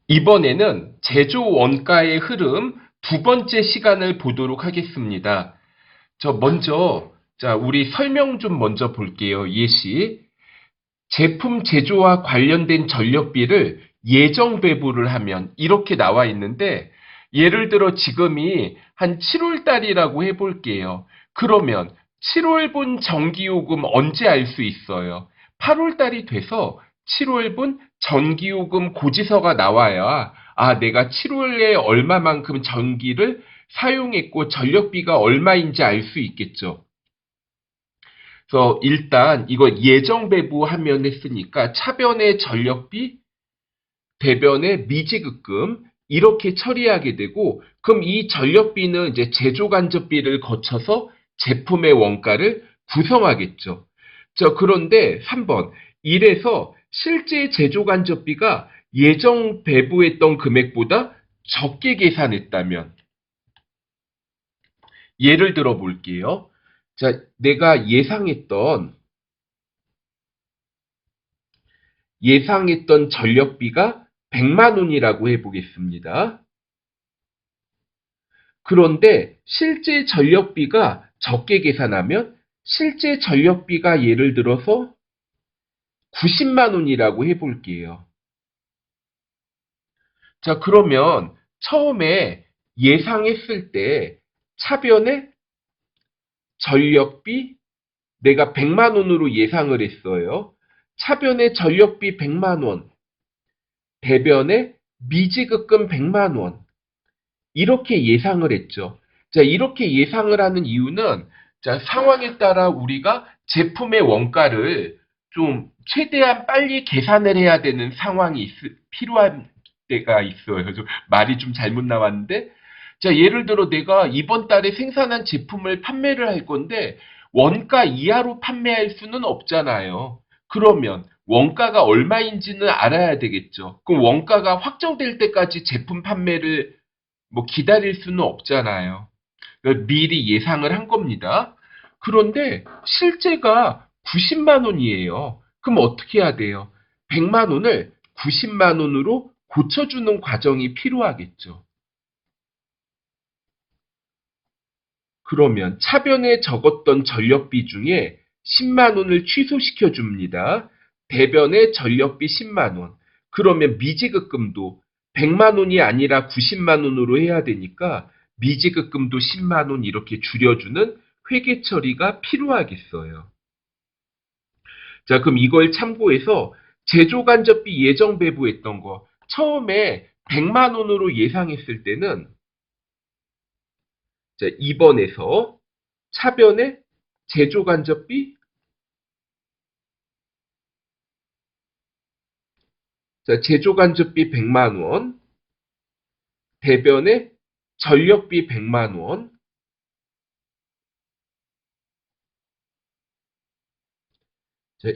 이번에는 제조 원가의 흐름 두 번째 시간을 보도록 하겠습니다. 우리 설명 좀 먼저 볼게요. 예시. 제품 제조와 관련된 전력비를 예정 배부를 하면 이렇게 나와 있는데, 예를 들어 지금이 한 7월 달이라고 해볼게요. 그러면 7월분 전기요금 언제 알 수 있어요? 8월 달이 돼서 7월분 전기요금 고지서가 나와야, 내가 7월에 얼마만큼 전기를 사용했고 전력비가 얼마인지 알 수 있겠죠. 그래서 일단 이거 예정 배부하면 했으니까 차변의 전력비, 대변의 미지급금 이렇게 처리하게 되고, 그럼 이 전력비는 이제 제조간접비를 거쳐서 제품의 원가를 구성하겠죠. 그런데 3번, 이래서 실제 제조간접비가 예정 배부했던 금액보다 적게 계산했다면, 예를 들어 볼게요. 내가 예상했던 전력비가 100만 원이라고 해보겠습니다. 그런데 실제 전력비가 적게 계산하면, 실제 전력비가 예를 들어서 90만 원이라고 해볼게요. 그러면 처음에 예상했을 때 차변에 전력비 내가 100만 원으로 예상을 했어요. 차변에 전력비 100만 원, 대변에 미지급금 100만 원. 이렇게 예상을 했죠. 이렇게 예상을 하는 이유는, 상황에 따라 우리가 제품의 원가를 좀 최대한 빨리 계산을 해야 되는 상황이 필요한 때가 있어요. 말이 좀 잘못 나왔는데, 예를 들어 내가 이번 달에 생산한 제품을 판매를 할 건데 원가 이하로 판매할 수는 없잖아요. 그러면 원가가 얼마인지는 알아야 되겠죠. 그럼 원가가 확정될 때까지 제품 판매를 기다릴 수는 없잖아요. 미리 예상을 한 겁니다. 그런데 실제가 90만 원이에요. 그럼 어떻게 해야 돼요? 100만 원을 90만 원으로 고쳐주는 과정이 필요하겠죠. 그러면 차변에 적었던 전력비 중에 10만 원을 취소시켜 줍니다. 대변에 전력비 10만 원. 그러면 미지급금도 100만 원이 아니라 90만 원으로 해야 되니까 미지급금도 10만 원 이렇게 줄여주는 회계 처리가 필요하겠어요. 그럼 이걸 참고해서 제조간접비 예정 배부했던 거, 처음에 100만 원으로 예상했을 때는 2번에서 차변에 제조간접비, 제조간접비 100만 원, 대변에 전력비 100만 원,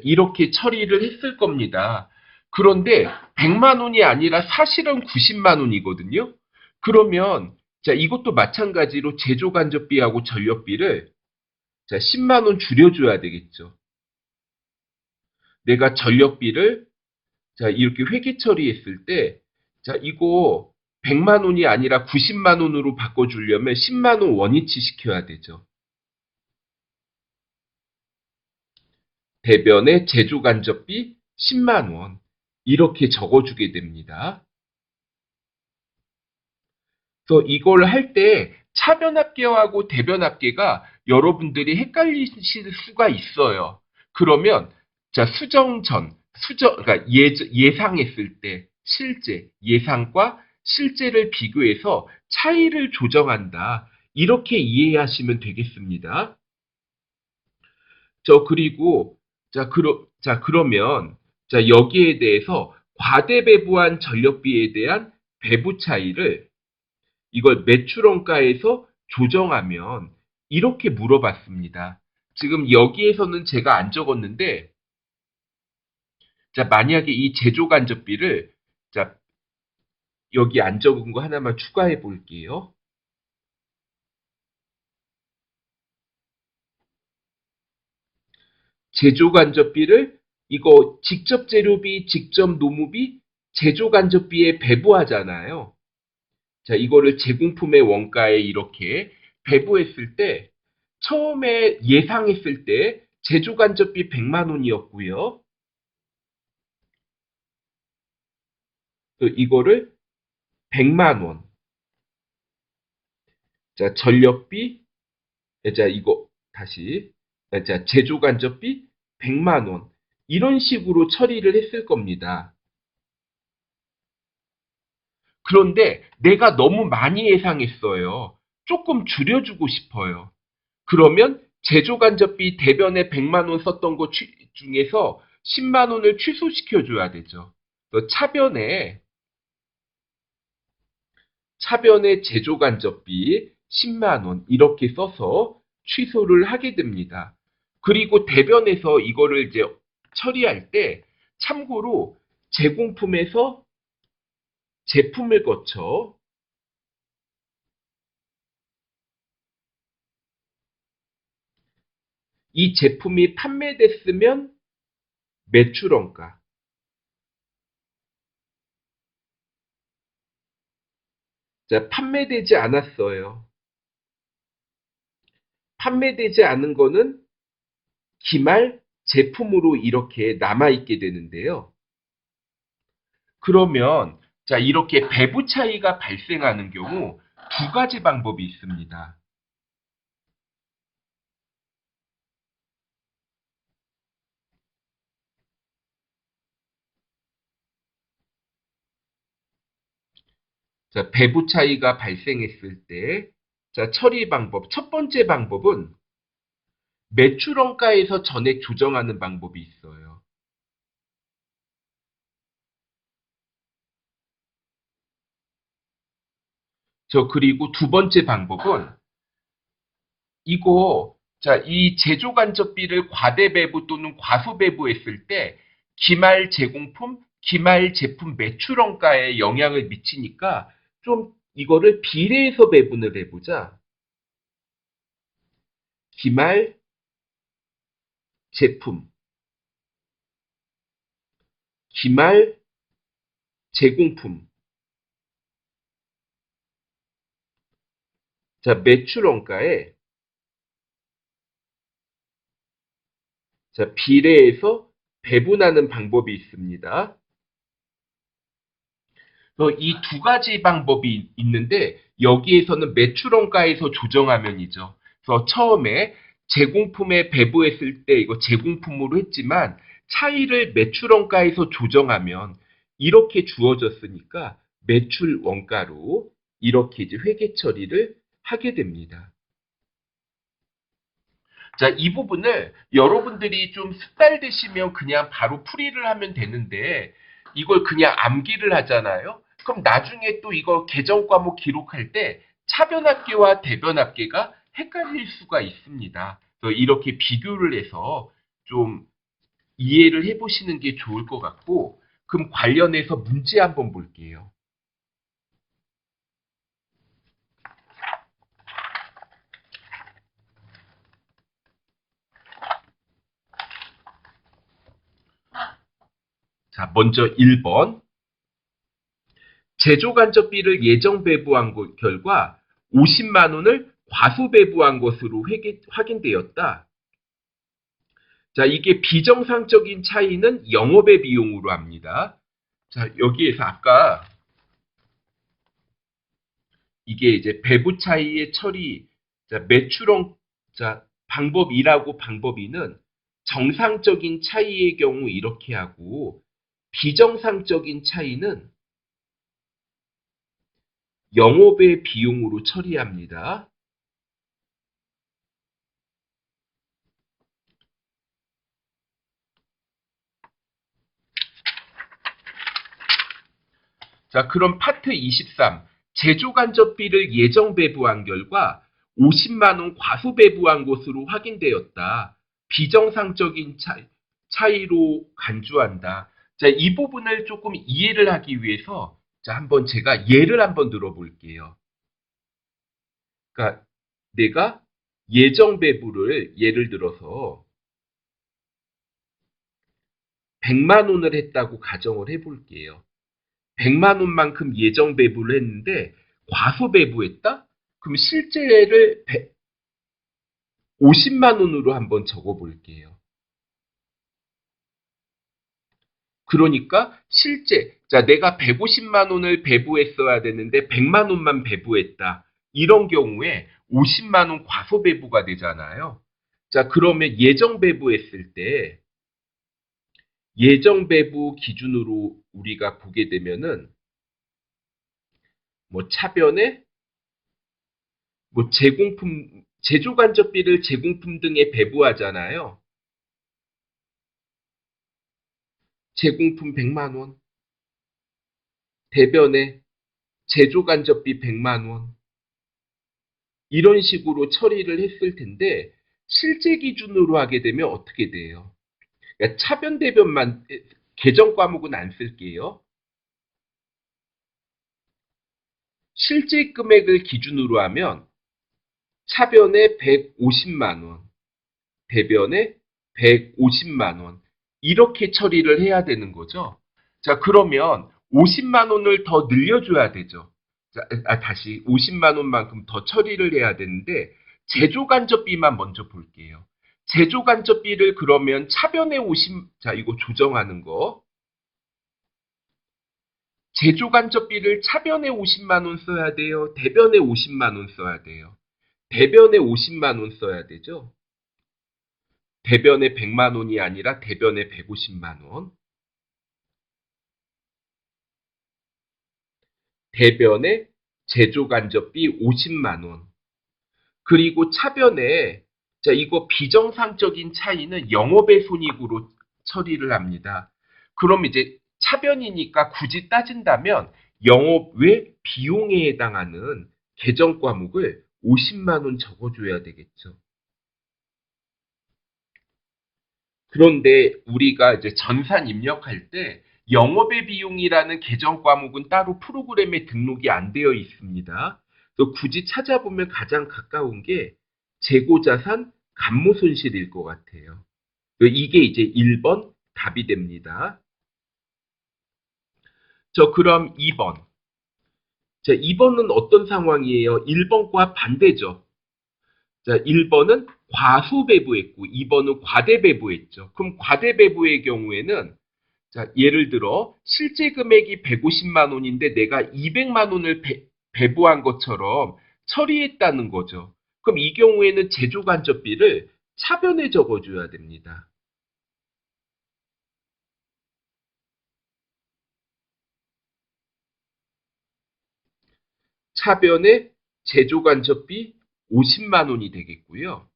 이렇게 처리를 했을 겁니다. 그런데 100만 원이 아니라 사실은 90만 원이거든요. 그러면 이것도 마찬가지로 제조간접비하고 전력비를 10만 원 줄여줘야 되겠죠. 내가 전력비를 이렇게 회계 처리했을 때, 이거 100만 원이 아니라 90만 원으로 바꿔주려면 10만 원 원위치 시켜야 되죠. 대변에 제조간접비 10만 원. 이렇게 적어주게 됩니다. 그래서 이걸 할 때 차변합계하고 대변합계가 여러분들이 헷갈리실 수가 있어요. 그러면 그러니까 예상했을 때 실제, 예상과 실제를 비교해서 차이를 조정한다. 이렇게 이해하시면 되겠습니다. 그리고 그러면 여기에 대해서 과대배부한 전력비에 대한 배부 차이를, 이걸 매출원가에서 조정하면, 이렇게 물어봤습니다. 지금 여기에서는 제가 안 적었는데, 만약에 이 제조간접비를, 자, 여기 안 적은 거 하나만 추가해 볼게요. 제조간접비를 이거 직접 재료비, 직접 노무비, 제조간접비에 배부하잖아요. 자, 이거를 제공품의 원가에 이렇게 배부했을 때 처음에 예상했을 때 제조간접비 100만 원이었고요. 또 이거를 100만 원. 자, 전력비, 자, 이거 다시. 자, 제조간접비 100만 원. 이런 식으로 처리를 했을 겁니다. 그런데 내가 너무 많이 예상했어요. 조금 줄여주고 싶어요. 그러면 제조간접비 대변에 100만 원 썼던 것 중에서 10만 원을 취소시켜 줘야 되죠. 차변에 제조간접비 10만 원 이렇게 써서 취소를 하게 됩니다. 그리고 대변에서 이거를 이제 처리할 때 참고로 제공품에서 제품을 거쳐 이 제품이 판매됐으면 매출원가. 자, 판매되지 않았어요. 판매되지 않은 거는 기말 제품으로 이렇게 남아있게 되는데요. 그러면 자, 이렇게 배부 차이가 발생하는 경우 두 가지 방법이 있습니다. 자, 배부 차이가 발생했을 때, 자, 처리 방법. 첫 번째 방법은 매출원가에서 전액 조정하는 방법이 있어요. 그리고 두 번째 방법은 이거, 자, 이 제조간접비를 과대배부 또는 과소배부했을 때 기말 제공품, 기말 제품 매출원가에 영향을 미치니까 좀 이거를 비례해서 배분을 해보자. 기말 제품, 기말 제공품. 자, 매출원가에 자, 비례해서 배분하는 방법이 있습니다. 이 두 가지 방법이 있는데 여기에서는 매출원가에서 조정하면이죠. 그래서 처음에 제공품에 배부했을 때 이거 제공품으로 했지만 차이를 매출원가에서 조정하면 이렇게 주어졌으니까 매출원가로 이렇게 이제 회계 처리를 하게 됩니다. 자, 이 부분을 여러분들이 좀 숙달되시면 그냥 바로 풀이를 하면 되는데 이걸 그냥 암기를 하잖아요. 그럼 나중에 또 이거 개정 과목 기록할 때 차변합계와 대변합계가 헷갈릴 수가 있습니다. 그래서 이렇게 비교를 해서 좀 이해를 해보시는 게 좋을 것 같고, 그럼 관련해서 문제 한번 볼게요. 자, 먼저 1번. 제조간접비를 예정 배부한 결과 50만 원을 과소 배부한 것으로 확인되었다. 자, 이게 비정상적인 차이는 영업의 비용으로 합니다. 자, 여기에서 아까 이게 이제 배부 차이의 처리, 자, 자, 방법 1하고 방법 2는 정상적인 차이의 경우 이렇게 하고 비정상적인 차이는 영업의 비용으로 처리합니다. 자, 그럼 파트 23. 제조간접비를 예정 배부한 결과 50만 원 과소 배부한 것으로 확인되었다. 비정상적인 차이로 간주한다. 자, 이 부분을 조금 이해를 하기 위해서 자, 한번 제가 예를 한번 들어볼게요. 그러니까 내가 예정 배부를 예를 들어서 100만 원을 했다고 가정을 해볼게요. 100만 원만큼 예정 배부를 했는데 과소 배부했다? 그럼 실제를 50만 원으로 한번 적어 볼게요. 그러니까 실제 자 내가 150만 원을 배부했어야 되는데 100만 원만 배부했다. 이런 경우에 50만 원 과소 배부가 되잖아요. 자 그러면 예정 배부했을 때 예정 배부 기준으로 우리가 보게 되면은 뭐 차변에 뭐 제공품 제조간접비를 제공품 등에 배부하잖아요. 제공품 100만 원, 대변에 제조간접비 100만 원, 이런 식으로 처리를 했을 텐데 실제 기준으로 하게 되면 어떻게 돼요? 그러니까 차변 대변만 계정 과목은 안 쓸게요. 실제 금액을 기준으로 하면 차변에 150만 원, 대변에 150만 원 이렇게 처리를 해야 되는 거죠. 자 그러면 50만 원을 더 늘려줘야 되죠. 자, 다시 50만 원만큼 더 처리를 해야 되는데 제조간접비만 먼저 볼게요. 제조간접비를 그러면 차변에 50, 자 이거 조정하는 거. 제조간접비를 차변에 50만 원 써야 돼요. 대변에 50만 원 써야 돼요. 대변에 50만 원 써야 되죠. 대변에 100만 원이 아니라 대변에 150만 원. 대변에 제조간접비 50만 원. 그리고 차변에 자 이거 비정상적인 차이는 영업의 손익으로 처리를 합니다. 그럼 이제 차변이니까 굳이 따진다면 영업 외 비용에 해당하는 계정 과목을 50만 원 적어줘야 되겠죠. 그런데 우리가 이제 전산 입력할 때 영업의 비용이라는 계정 과목은 따로 프로그램에 등록이 안 되어 있습니다. 또 굳이 찾아보면 가장 가까운 게 재고자산 감모손실일 것 같아요. 이게 이제 1번 답이 됩니다. 그럼 2번. 자, 2번은 어떤 상황이에요? 1번과 반대죠. 자, 1번은 과소배부했고 2번은 과대배부했죠. 그럼 과대배부의 경우에는 자, 예를 들어 실제 금액이 150만 원인데 내가 200만 원을 배부한 것처럼 처리했다는 거죠. 그럼 이 경우에는 제조간접비를 차변에 적어줘야 됩니다. 차변에 제조간접비 50만 원이 되겠고요.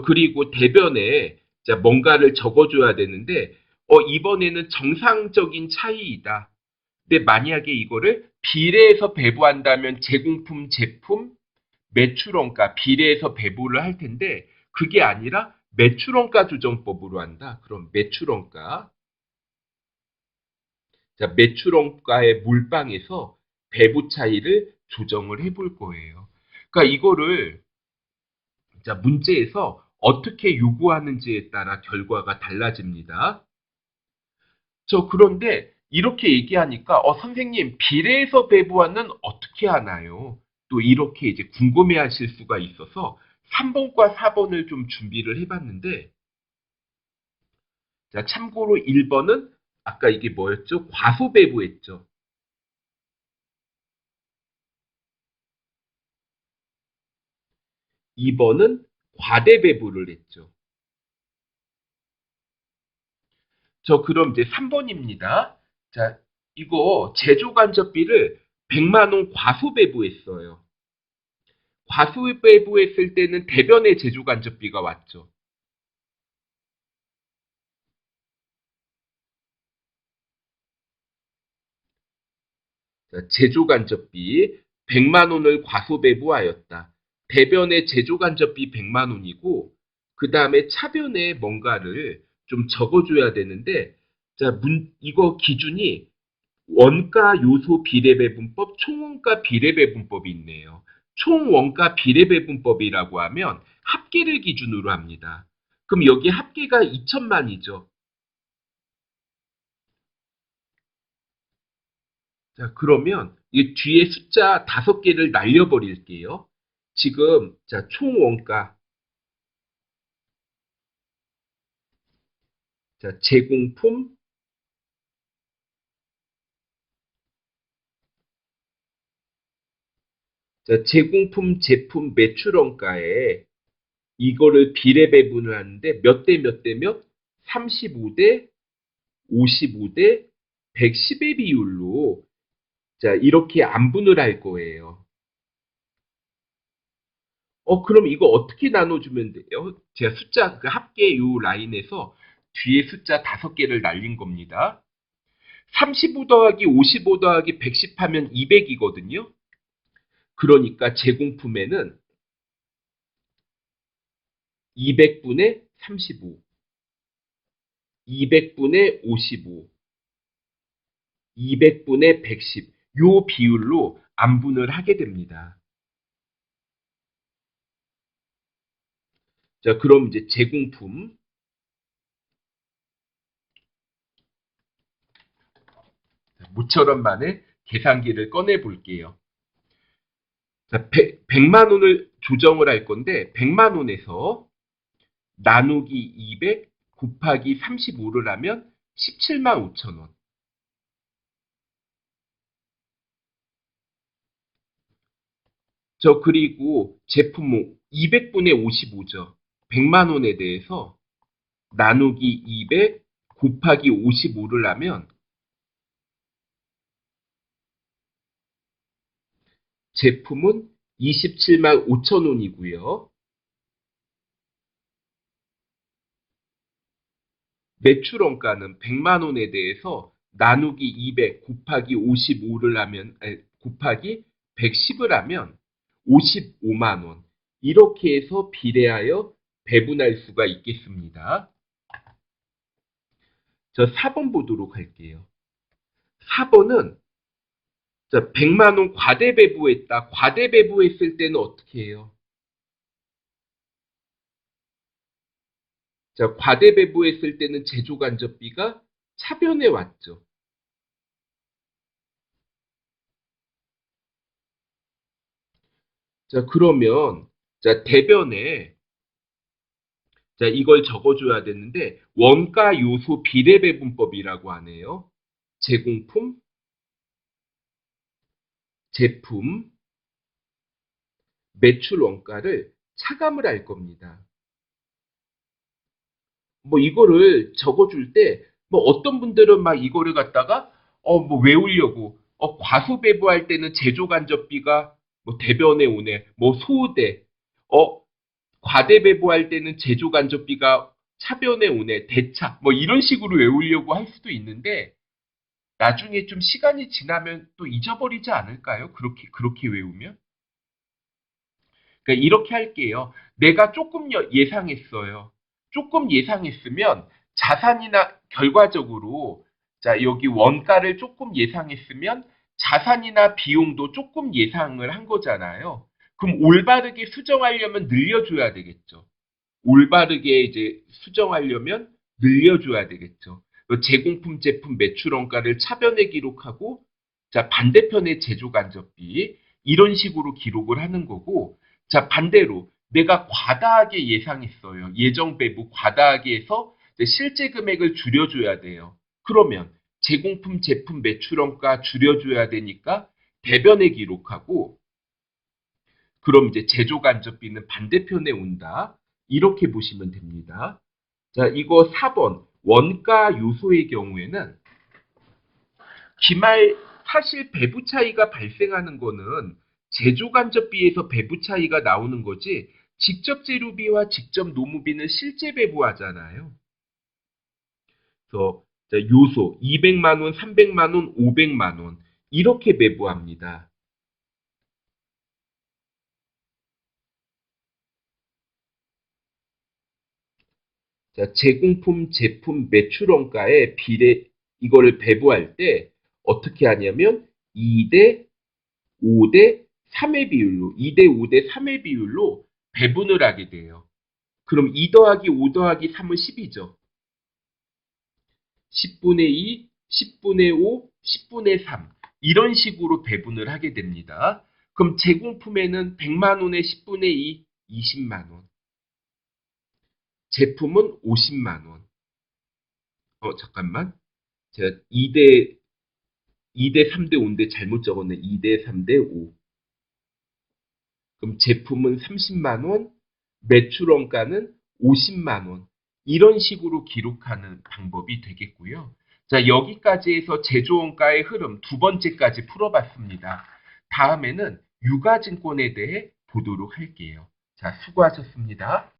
그리고 대변에 자, 뭔가를 적어줘야 되는데 이번에는 정상적인 차이이다. 근데 만약에 이거를 비례해서 배부한다면 제공품, 제품, 매출원가 비례해서 배부를 할 텐데 그게 아니라 매출원가 조정법으로 한다. 그럼 매출원가. 자, 매출원가의 몰빵해서 배부 차이를 조정을 해볼 거예요. 그러니까 이거를 자, 문제에서 어떻게 요구하는지에 따라 결과가 달라집니다. 그런데 이렇게 얘기하니까 선생님 비례해서 배부하는 어떻게 하나요? 또 이렇게 이제 궁금해 하실 수가 있어서 3번과 4번을 좀 준비를 해봤는데 자, 참고로 1번은 아까 이게 뭐였죠? 과소 배부했죠. 2번은 과대 배부를 했죠. 그럼 이제 3번입니다. 자, 이거 제조간접비를 100만 원 과소 배부했어요. 과소 배부했을 때는 대변에 제조간접비가 왔죠. 자, 제조간접비 100만 원을 과소 배부하였다. 대변에 제조간접비 100만 원이고 그 다음에 차변에 뭔가를 좀 적어줘야 되는데 자, 이거 기준이 원가 요소 비례배분법, 총원가 비례배분법이 있네요. 총원가 비례배분법이라고 하면 합계를 기준으로 합니다. 그럼 여기 합계가 2천만이죠. 자, 그러면 이 뒤에 숫자 5개를 날려버릴게요. 지금, 자, 총 원가, 자, 제공품, 자, 제공품 제품 매출 원가에 이거를 비례 배분을 하는데 몇 대 몇 대 몇? 35대 55대 110의 비율로 자, 이렇게 안분을 할 거예요. 그럼 이거 어떻게 나눠주면 돼요? 제가 숫자 그 합계 요 라인에서 뒤에 숫자 5개를 날린 겁니다. 35 더하기 55 더하기 110 하면 200이거든요. 그러니까 제공품에는 200분의 35, 200분의 55, 200분의 110, 요 비율로 안분을 하게 됩니다. 자, 그럼 이제 제공품. 모처럼 만에 계산기를 꺼내 볼게요. 자, 100만 원을 조정을 할 건데 100만 원에서 나누기 200 곱하기 35를 하면 17만 5천 원. 저 그리고 제품 200분의 55죠. 100만 원에 대해서 나누기 200 곱하기 55를 하면 제품은 27만 5천 원이고요. 매출 원가는 100만 원에 대해서 나누기 200 곱하기 55를 하면 곱하기 110을 하면 55만 원. 이렇게 해서 비례하여 배분할 수가 있겠습니다. 저 4번 보도록 할게요. 4번은 100만 원 과대 배부했다. 과대 배부했을 때는 어떻게 해요? 자, 과대 배부했을 때는 제조간접비가 차변에 왔죠. 자, 그러면 자, 대변에 자, 이걸 적어줘야 되는데 원가 요소 비례 배분법이라고 하네요. 제공품, 제품, 매출 원가를 차감을 할 겁니다. 뭐 이거를 적어줄 때 뭐 어떤 분들은 막 이거를 갖다가 뭐 외우려고 과소 배부할 때는 제조 간접비가 뭐 대변에 오네 뭐 소대 과대 배부할 때는 제조 간접비가 차변에 오네 대차 뭐 이런 식으로 외우려고 할 수도 있는데 나중에 좀 시간이 지나면 또 잊어버리지 않을까요? 그렇게 외우면? 그러니까 이렇게 할게요. 내가 조금 예상했어요. 조금 예상했으면 자산이나 결과적으로 자, 여기 원가를 조금 예상했으면 자산이나 비용도 조금 예상을 한 거잖아요. 그럼 올바르게 수정하려면 늘려줘야 되겠죠. 올바르게 이제 수정하려면 늘려줘야 되겠죠. 제공품 제품 매출 원가를 차변에 기록하고 자 반대편에 제조 간접비 이런 식으로 기록을 하는 거고 자 반대로 내가 과다하게 예상했어요. 예정 배부 과다하게 해서 실제 금액을 줄여줘야 돼요. 그러면 제공품 제품 매출 원가 줄여줘야 되니까 대변에 기록하고 그럼 이제 제조 간접비는 반대편에 온다. 이렇게 보시면 됩니다. 자, 이거 4번 원가 요소의 경우에는 기말 사실 배부 차이가 발생하는 거는 제조 간접비에서 배부 차이가 나오는 거지 직접 재료비와 직접 노무비는 실제 배부하잖아요. 그래서 요소 200만 원, 300만 원, 500만 원 이렇게 배부합니다. 자, 제공품 제품 매출 원가의 비례 이거를 배부할 때 어떻게 하냐면 2대 5대 3의 비율로 2대 5대 3의 비율로 배분을 하게 돼요. 그럼 2 더하기 5 더하기 3은 10이죠. 10분의 2, 10분의 5, 10분의 3. 이런 식으로 배분을 하게 됩니다. 그럼 제공품에는 100만 원의 10분의 2, 20만 원. 제품은 50만 원. 잠깐만. 제가 2대 3대 5인데 잘못 적었네. 2대 3대 5. 그럼 제품은 30만 원, 매출 원가는 50만 원. 이런 식으로 기록하는 방법이 되겠고요. 자, 여기까지 해서 제조원가의 흐름 두 번째까지 풀어봤습니다. 다음에는 유가증권에 대해 보도록 할게요. 자, 수고하셨습니다.